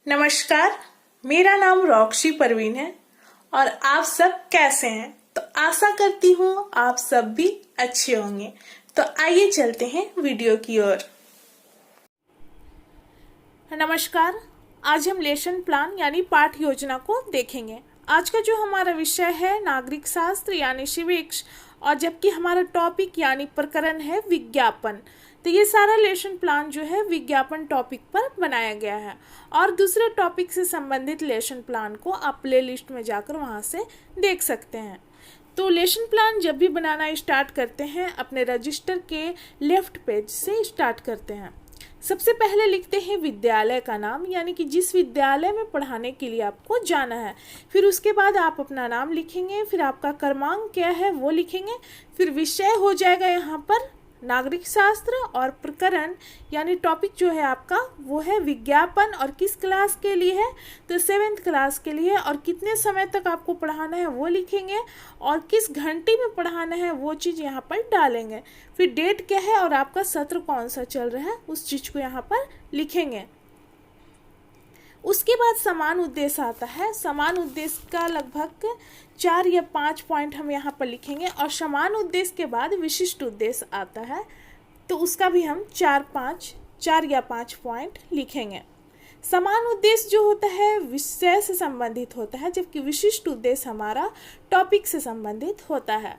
नमस्कार, मेरा नाम रॉक्सी परवीन है और आप सब कैसे हैं? तो आशा करती हूँ आप सब भी अच्छे होंगे। तो आइए चलते हैं वीडियो की ओर। नमस्कार, आज हम लेसन प्लान यानी पाठ योजना को देखेंगे। आज का जो हमारा विषय है नागरिक शास्त्र यानी सिविक्स, और जबकि हमारा टॉपिक यानी प्रकरण है विज्ञापन। तो ये सारा लेसन प्लान जो है विज्ञापन टॉपिक पर बनाया गया है, और दूसरे टॉपिक से संबंधित लेसन प्लान को आप प्ले लिस्ट में जाकर वहाँ से देख सकते हैं। तो लेसन प्लान जब भी बनाना स्टार्ट करते हैं अपने रजिस्टर के लेफ्ट पेज से स्टार्ट करते हैं। सबसे पहले लिखते हैं विद्यालय का नाम, यानी कि जिस विद्यालय में पढ़ाने के लिए आपको जाना है। फिर उसके बाद आप अपना नाम लिखेंगे, फिर आपका क्रमांक क्या है वो लिखेंगे, फिर विषय हो जाएगा यहाँ पर नागरिक शास्त्र, और प्रकरण यानी टॉपिक जो है आपका वो है विज्ञापन, और किस क्लास के लिए है तो 7th क्लास के लिए, और कितने समय तक आपको पढ़ाना है वो लिखेंगे, और किस घंटे में पढ़ाना है वो चीज़ यहाँ पर डालेंगे। फिर डेट क्या है और आपका सत्र कौन सा चल रहा है उस चीज़ को यहाँ पर लिखेंगे। उसके बाद समान उद्देश्य आता है। समान उद्देश्य का लगभग 4 या 5 पॉइंट हम यहाँ पर लिखेंगे, और समान उद्देश्य के बाद विशिष्ट उद्देश्य आता है, तो उसका भी हम 4 या 5 पॉइंट लिखेंगे। समान उद्देश्य जो होता है विषय से संबंधित होता है, जबकि विशिष्ट उद्देश्य हमारा टॉपिक से संबंधित होता है।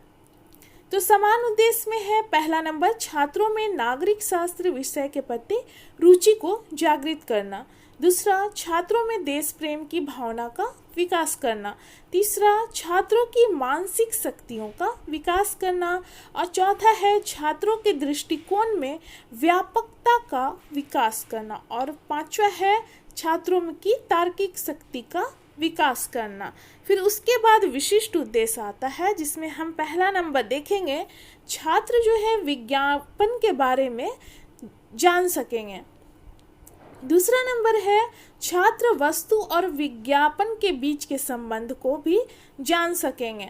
तो समान उद्देश्य में है पहला नंबर छात्रों में नागरिक शास्त्र विषय के प्रति रुचि को जागृत करना। दूसरा, छात्रों में देश प्रेम की भावना का विकास करना। तीसरा, छात्रों की मानसिक शक्तियों का विकास करना। और चौथा है छात्रों के दृष्टिकोण में व्यापकता का विकास करना। और पांचवा है छात्रों की तार्किक शक्ति का विकास करना। फिर उसके बाद विशिष्ट उद्देश्य आता है, जिसमें हम पहला नंबर देखेंगे छात्र जो है विज्ञापन के बारे में जान सकेंगे। दूसरा नंबर है छात्र वस्तु और विज्ञापन के बीच के संबंध को भी जान सकेंगे।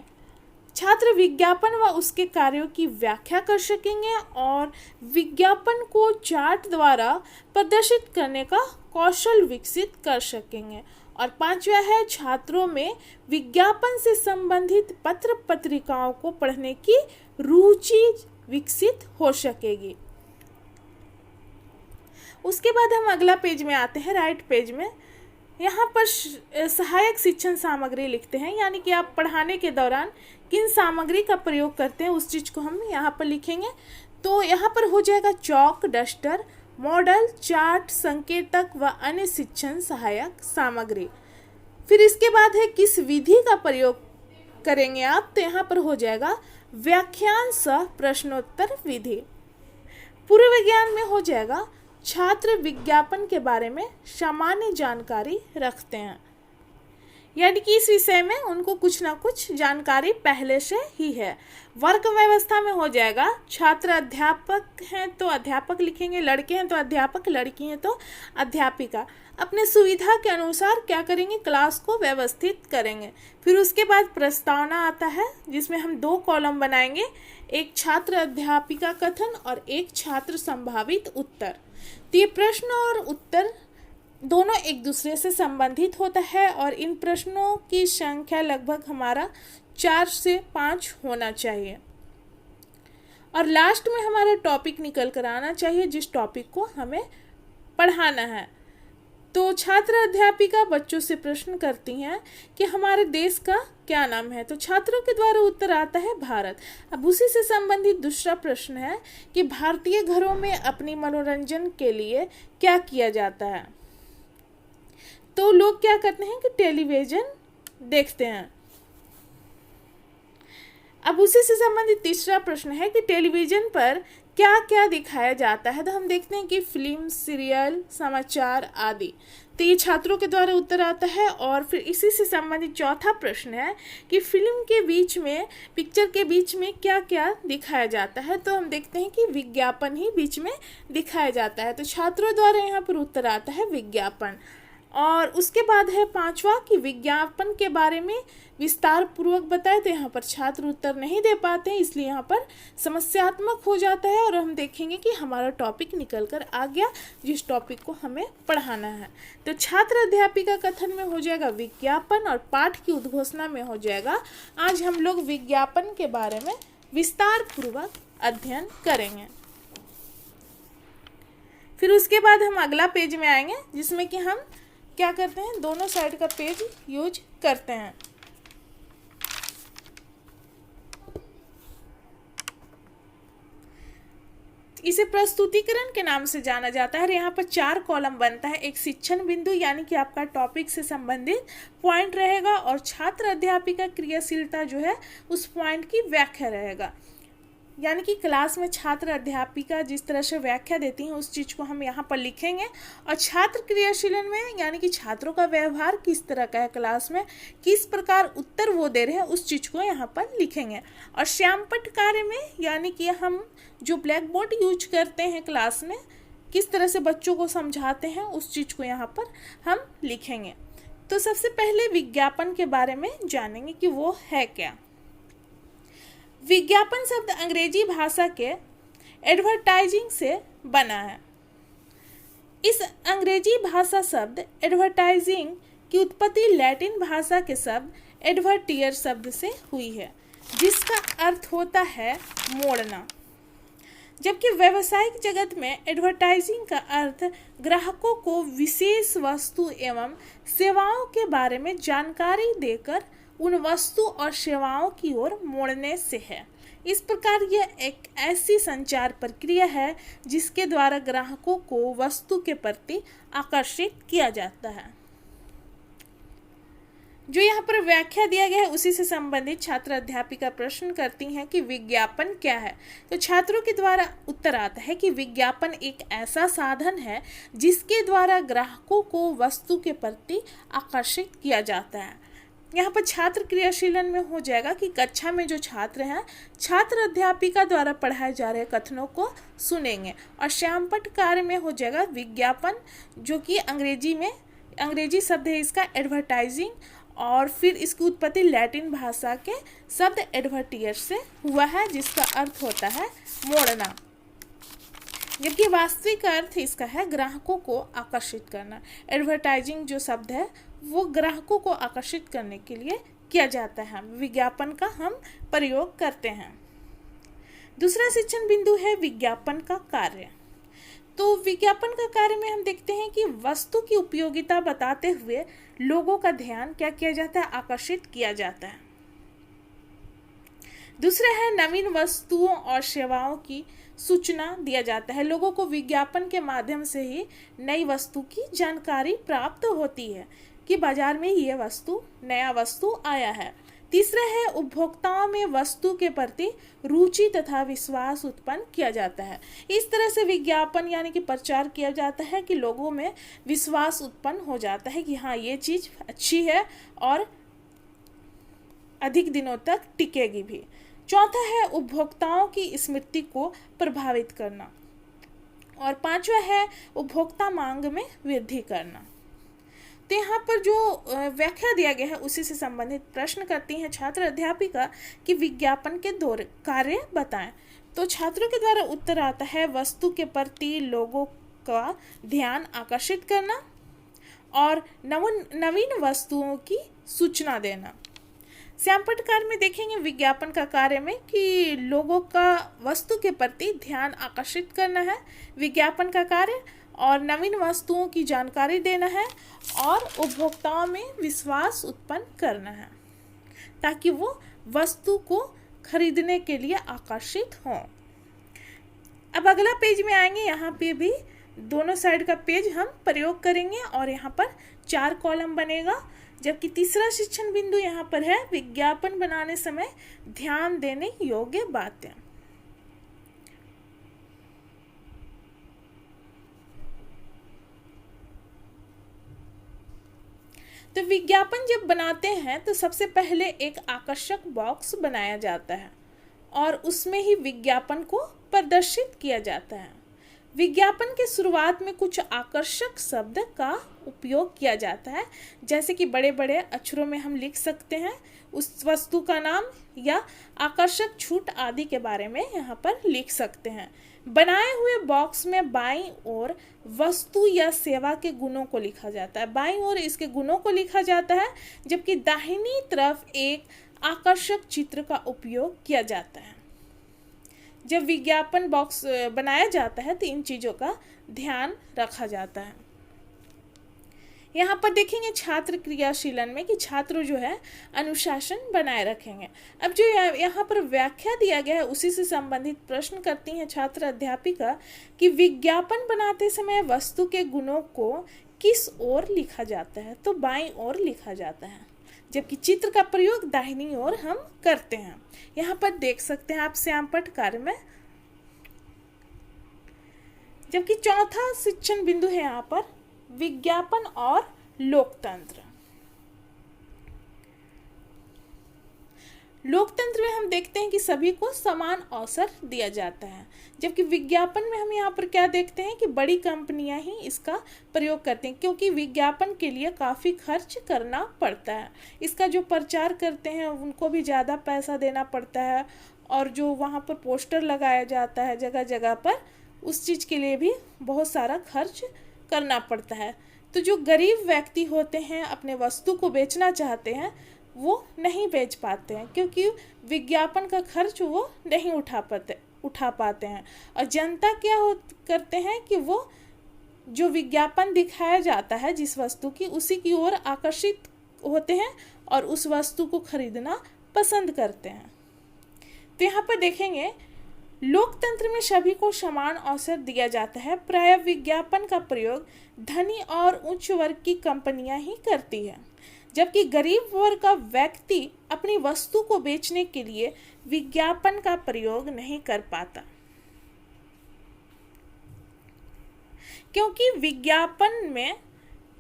छात्र विज्ञापन व उसके कार्यों की व्याख्या कर सकेंगे, और विज्ञापन को चार्ट द्वारा प्रदर्शित करने का कौशल विकसित कर सकेंगे। और पांचवा है छात्रों में विज्ञापन से संबंधित पत्र पत्रिकाओं को पढ़ने की रुचि विकसित हो सकेगी। उसके बाद हम अगला पेज में आते हैं, राइट पेज में। यहाँ पर सहायक शिक्षण सामग्री लिखते हैं, यानी कि आप पढ़ाने के दौरान किन सामग्री का प्रयोग करते हैं उस चीज़ को हम यहाँ पर लिखेंगे। तो यहाँ पर हो जाएगा चौक, डस्टर, मॉडल, चार्ट, संकेतक व अन्य शिक्षण सहायक सामग्री। फिर इसके बाद है किस विधि का प्रयोग करेंगे आप, तो यहाँ पर हो जाएगा व्याख्यान सह प्रश्नोत्तर विधि। पूर्व विज्ञान में हो जाएगा छात्र विज्ञापन के बारे में सामान्य जानकारी रखते हैं, यानी कि इस विषय में उनको कुछ ना कुछ जानकारी पहले से ही है। वर्ग व्यवस्था में हो जाएगा छात्र अध्यापक हैं तो अध्यापक लिखेंगे, लड़के हैं तो अध्यापक, लड़की हैं तो अध्यापिका। अपने सुविधा के अनुसार क्या करेंगे, क्लास को व्यवस्थित करेंगे। फिर उसके बाद प्रस्तावना आता है, जिसमें हम 2 कॉलम बनाएंगे, एक छात्र अध्यापिका कथन और एक छात्र संभावित उत्तर। तो ये प्रश्न और उत्तर दोनों एक दूसरे से संबंधित होता है, और इन प्रश्नों की संख्या लगभग हमारा 4 से 5 होना चाहिए। और लास्ट में हमारा टॉपिक निकल कर आना चाहिए, जिस टॉपिक को हमें पढ़ाना है। तो छात्र अध्यापिका बच्चों से प्रश्न करती हैं कि हमारे देश का क्या नाम है, तो छात्रों के द्वारा उत्तर आता है भारत। अब उसी से संबंधित दूसरा प्रश्न है कि भारतीय घरों में अपनी मनोरंजन के लिए क्या किया जाता है, तो लोग क्या करते हैं कि टेलीविज़न देखते हैं। अब उसी से संबंधित तीसरा प्रश्न है कि टेलीविज़न पर क्या क्या दिखाया जाता है, तो हम देखते हैं कि फिल्म, सीरियल, समाचार आदि। तो ये छात्रों के द्वारा उत्तर आता है। और फिर इसी से संबंधित चौथा प्रश्न है कि फिल्म के बीच में, पिक्चर के बीच में क्या क्या दिखाया जाता है, तो हम देखते हैं कि विज्ञापन ही बीच में दिखाया जाता है। तो छात्रों द्वारा यहाँ पर उत्तर आता है विज्ञापन। और उसके बाद है 5वां कि विज्ञापन के बारे में विस्तार पूर्वक बताए। तो यहाँ पर छात्र उत्तर नहीं दे पाते हैं, इसलिए यहाँ पर समस्यात्मक हो जाता है और हम देखेंगे कि हमारा टॉपिक निकल कर आ गया जिस टॉपिक को हमें पढ़ाना है। तो छात्र अध्यापिका कथन में हो जाएगा विज्ञापन और पाठ की उद्घोषणा में हो जाएगा। आज हम लोग विज्ञापन के बारे में विस्तार पूर्वक अध्ययन करेंगे। फिर उसके बाद हम अगला पेज में आएंगे जिसमें कि हम क्या करते हैं, दोनों साइड का पेज यूज करते हैं। इसे प्रस्तुतिकरण के नाम से जाना जाता है। यहाँ पर 4 कॉलम बनता है। एक शिक्षण बिंदु यानी कि आपका टॉपिक से संबंधित पॉइंट रहेगा और छात्र अध्यापिका क्रियाशीलता जो है उस पॉइंट की व्याख्या रहेगा। यानी कि क्लास में छात्र अध्यापिका जिस तरह से व्याख्या देती हैं उस चीज़ को हम यहाँ पर लिखेंगे। और छात्र क्रियाशीलन में यानी कि छात्रों का व्यवहार किस तरह का है, क्लास में किस प्रकार उत्तर वो दे रहे हैं उस चीज़ को यहाँ पर लिखेंगे। और श्यामपट्ट कार्य में यानी कि हम जो ब्लैक बोर्ड यूज करते हैं क्लास में किस तरह से बच्चों को समझाते हैं उस चीज़ को यहाँ पर हम लिखेंगे। तो सबसे पहले विज्ञापन के बारे में जानेंगे कि वो है क्या। विज्ञापन शब्द अंग्रेजी भाषा के एडवर्टाइजिंग से बना है। इस अंग्रेजी भाषा शब्द एडवर्टाइजिंग की उत्पत्ति लैटिन भाषा के शब्द एडवर्टियर शब्द से हुई है जिसका अर्थ होता है मोड़ना। जबकि व्यावसायिक जगत में एडवर्टाइजिंग का अर्थ ग्राहकों को विशेष वस्तु एवं सेवाओं के बारे में जानकारी देकर उन वस्तु और सेवाओं की ओर मोड़ने से है। इस प्रकार यह एक ऐसी संचार प्रक्रिया है जिसके द्वारा ग्राहकों को वस्तु के प्रति आकर्षित किया जाता है। जो यहाँ पर व्याख्या दिया गया है उसी से संबंधित छात्र अध्यापिका प्रश्न करती हैं कि विज्ञापन क्या है। तो छात्रों के द्वारा उत्तर आता है कि विज्ञापन एक ऐसा साधन है जिसके द्वारा ग्राहकों को वस्तु के प्रति आकर्षित किया जाता है। यहाँ पर छात्र क्रियाशीलन में हो जाएगा कि कक्षा में जो छात्र हैं छात्र अध्यापिका द्वारा पढ़ाए जा रहे कथनों को सुनेंगे। और श्यामपट्ट कार्य में हो जाएगा विज्ञापन जो कि अंग्रेजी शब्द है इसका एडवर्टाइजिंग और फिर इसकी उत्पत्ति लैटिन भाषा के शब्द एडवर्टियर से हुआ है जिसका अर्थ होता है मोड़ना। जबकि वास्तविक अर्थ इसका है ग्राहकों को आकर्षित करना। एडवर्टाइजिंग जो शब्द है वो ग्राहकों को आकर्षित करने के लिए किया जाता है। विज्ञापन का हम प्रयोग करते हैं। दूसरा शिक्षण बिंदु है विज्ञापन का कार्य। तो विज्ञापन का कार्य में हम देखते हैं कि वस्तु की उपयोगिता बताते हुए लोगों का ध्यान क्या किया जाता है, आकर्षित किया जाता है। दूसरा है नवीन वस्तुओं और सेवाओं की सूचना दिया जाता है। लोगों को विज्ञापन के माध्यम से ही नई वस्तु की जानकारी प्राप्त होती है कि बाजार में ये नया वस्तु आया है। तीसरा है उपभोक्ताओं में वस्तु के प्रति रुचि तथा विश्वास उत्पन्न किया जाता है। इस तरह से विज्ञापन यानी कि प्रचार किया जाता है कि लोगों में विश्वास उत्पन्न हो जाता है कि हाँ ये चीज़ अच्छी है और अधिक दिनों तक टिकेगी भी। चौथा है उपभोक्ताओं की स्मृति को प्रभावित करना और पांचवा है उपभोक्ता मांग में वृद्धि करना। तो यहाँ पर जो व्याख्या दिया गया है उसी से संबंधित प्रश्न करती हैं छात्र अध्यापिका कि विज्ञापन के 2 कार्य बताएं। तो छात्रों के द्वारा उत्तर आता है वस्तु के प्रति लोगों का ध्यान आकर्षित करना और नवीन वस्तुओं की सूचना देना। श्यामपट्ट कार्य में देखेंगे विज्ञापन का कार्य में कि लोगों का वस्तु के प्रति ध्यान आकर्षित करना है विज्ञापन का कार्य, और नवीन वस्तुओं की जानकारी देना है और उपभोक्ताओं में विश्वास उत्पन्न करना है ताकि वो वस्तु को खरीदने के लिए आकर्षित हों। अब अगला पेज में आएंगे, यहाँ पे भी दोनों साइड का पेज हम प्रयोग करेंगे और यहाँ पर 4 कॉलम बनेगा। जबकि तीसरा शिक्षण बिंदु यहाँ पर है विज्ञापन बनाने समय ध्यान देने योग्य बातें। तो विज्ञापन जब बनाते हैं तो सबसे पहले एक आकर्षक बॉक्स बनाया जाता है और उसमें ही विज्ञापन को प्रदर्शित किया जाता है। विज्ञापन के शुरुआत में कुछ आकर्षक शब्द का उपयोग किया जाता है, जैसे कि बड़े बड़े अक्षरों में हम लिख सकते हैं उस वस्तु का नाम या आकर्षक छूट आदि के बारे में यहाँ पर लिख सकते हैं। बनाए हुए बॉक्स में बाईं ओर वस्तु या सेवा के गुणों को लिखा जाता है, बाईं ओर इसके गुणों को लिखा जाता है, जबकि दाहिनी तरफ एक आकर्षक चित्र का उपयोग किया जाता है। जब विज्ञापन बॉक्स बनाया जाता है तो इन चीज़ों का ध्यान रखा जाता है। यहाँ पर देखेंगे छात्र क्रियाशीलन में कि छात्र जो है अनुशासन बनाए रखेंगे। अब जो यहाँ पर व्याख्या दिया गया है उसी से संबंधित प्रश्न करती हैं छात्र अध्यापिका कि विज्ञापन बनाते समय वस्तु के गुणों को किस ओर लिखा जाता है, तो बाईं ओर लिखा जाता है, जबकि चित्र का प्रयोग दाहिनी ओर हम करते हैं। यहाँ पर देख सकते हैं आप श्यामपट्ट कार्य में। जबकि चौथा शिक्षण बिंदु है यहाँ पर विज्ञापन और लोकतंत्र। लोकतंत्र में हम देखते हैं कि सभी को समान अवसर दिया जाता है, जबकि विज्ञापन में हम यहाँ पर क्या देखते हैं कि बड़ी कंपनियां ही इसका प्रयोग करते हैं, क्योंकि विज्ञापन के लिए काफ़ी खर्च करना पड़ता है। इसका जो प्रचार करते हैं उनको भी ज़्यादा पैसा देना पड़ता है, और जो वहाँ पर पोस्टर लगाया जाता है जगह जगह पर, उस चीज़ के लिए भी बहुत सारा खर्च करना पड़ता है। तो जो गरीब व्यक्ति होते हैं अपने वस्तु को बेचना चाहते हैं वो नहीं बेच पाते हैं, क्योंकि विज्ञापन का खर्च वो नहीं उठा पाते हैं। और जनता क्या करते हैं कि वो जो विज्ञापन दिखाया जाता है जिस वस्तु की, उसी की ओर आकर्षित होते हैं और उस वस्तु को खरीदना पसंद करते हैं। तो यहाँ पर देखेंगे लोकतंत्र में सभी को समान अवसर दिया जाता है। प्राय विज्ञापन का प्रयोग धनी और उच्च वर्ग की कंपनियां ही करती है, जबकि गरीब वर्ग का व्यक्ति अपनी वस्तु को बेचने के लिए विज्ञापन का प्रयोग नहीं कर पाता, क्योंकि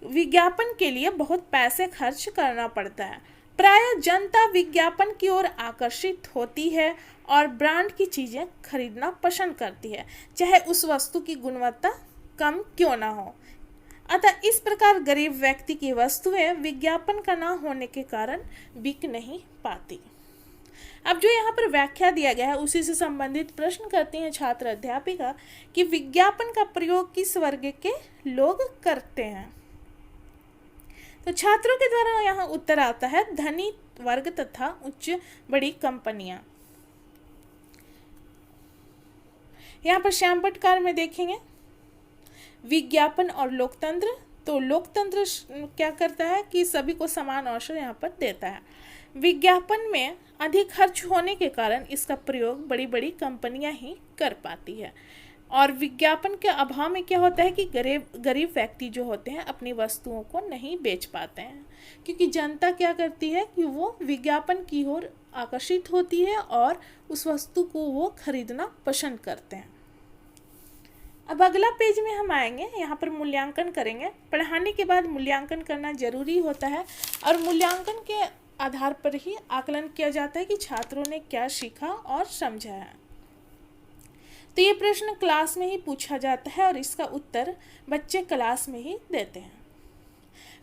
विज्ञापन के लिए बहुत पैसे खर्च करना पड़ता है। प्रायः जनता विज्ञापन की ओर आकर्षित होती है और ब्रांड की चीज़ें खरीदना पसंद करती है, चाहे उस वस्तु की गुणवत्ता कम क्यों ना हो। अतः इस प्रकार गरीब व्यक्ति की वस्तुएं विज्ञापन का ना होने के कारण बिक नहीं पाती। अब जो यहाँ पर व्याख्या दिया गया है उसी से संबंधित प्रश्न करती हैं छात्र अध्यापिका कि विज्ञापन का प्रयोग किस वर्ग के लोग करते हैं। तो छात्रों के द्वारा यहाँ उत्तर आता है धनी वर्ग तथा उच्च बड़ी कंपनियां। यहाँ पर श्यामपट्ट कार्य में देखेंगे विज्ञापन और लोकतंत्र। तो लोकतंत्र क्या करता है कि सभी को समान अवसर यहाँ पर देता है। विज्ञापन में अधिक खर्च होने के कारण इसका प्रयोग बड़ी बड़ी कंपनियां ही कर पाती है, और विज्ञापन के अभाव में क्या होता है कि गरीब व्यक्ति जो होते हैं अपनी वस्तुओं को नहीं बेच पाते हैं, क्योंकि जनता क्या करती है कि वो विज्ञापन की ओर आकर्षित होती है और उस वस्तु को वो खरीदना पसंद करते हैं। अब अगला पेज में हम आएंगे, यहाँ पर मूल्यांकन करेंगे। पढ़ाने के बाद मूल्यांकन करना जरूरी होता है और मूल्यांकन के आधार पर ही आकलन किया जाता है कि छात्रों ने क्या सीखा और समझा है। तो ये प्रश्न क्लास में ही पूछा जाता है और इसका उत्तर बच्चे क्लास में ही देते हैं।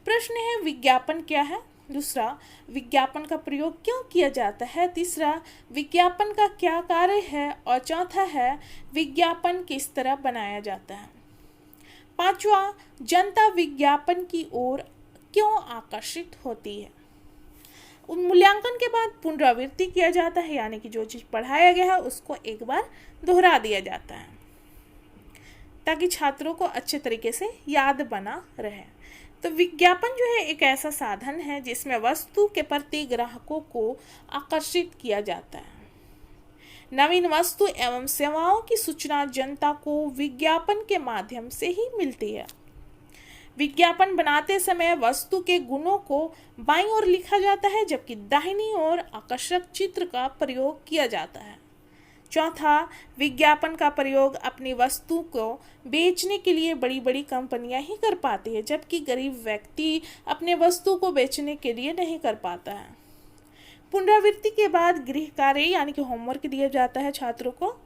प्रश्न है विज्ञापन क्या है, दूसरा विज्ञापन का प्रयोग क्यों किया जाता है, तीसरा विज्ञापन का क्या कार्य है, और चौथा है विज्ञापन किस तरह बनाया जाता है। पांचवा जनता विज्ञापन की ओर क्यों आकर्षित होती है। मूल्यांकन के बाद पुनरावृत्ति किया जाता है, यानी कि जो चीज़ पढ़ाया गया है उसको एक बार दोहरा दिया जाता है ताकि छात्रों को अच्छे तरीके से याद बना रहे। तो विज्ञापन जो है एक ऐसा साधन है जिसमें वस्तु के प्रति ग्राहकों को आकर्षित किया जाता है। नवीन वस्तु एवं सेवाओं की सूचना जनता को विज्ञापन के माध्यम से ही मिलती है। विज्ञापन बनाते समय वस्तु के गुणों को बाईं ओर लिखा जाता है, जबकि दाहिनी ओर आकर्षक चित्र का प्रयोग किया जाता है। चौथा विज्ञापन का प्रयोग अपनी वस्तु को बेचने के लिए बड़ी बड़ी कंपनियां ही कर पाती है, जबकि गरीब व्यक्ति अपने वस्तु को बेचने के लिए नहीं कर पाता है। पुनरावृत्ति के बाद गृह कार्य यानी कि होमवर्क दिया जाता है छात्रों को।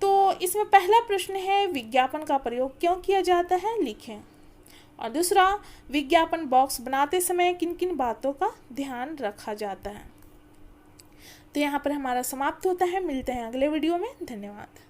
तो इसमें पहला प्रश्न है, विज्ञापन का प्रयोग क्यों किया जाता है, लिखें। और दूसरा, विज्ञापन बॉक्स बनाते समय किन किन बातों का ध्यान रखा जाता है। तो यहाँ पर हमारा समाप्त होता है। मिलते हैं अगले वीडियो में। धन्यवाद।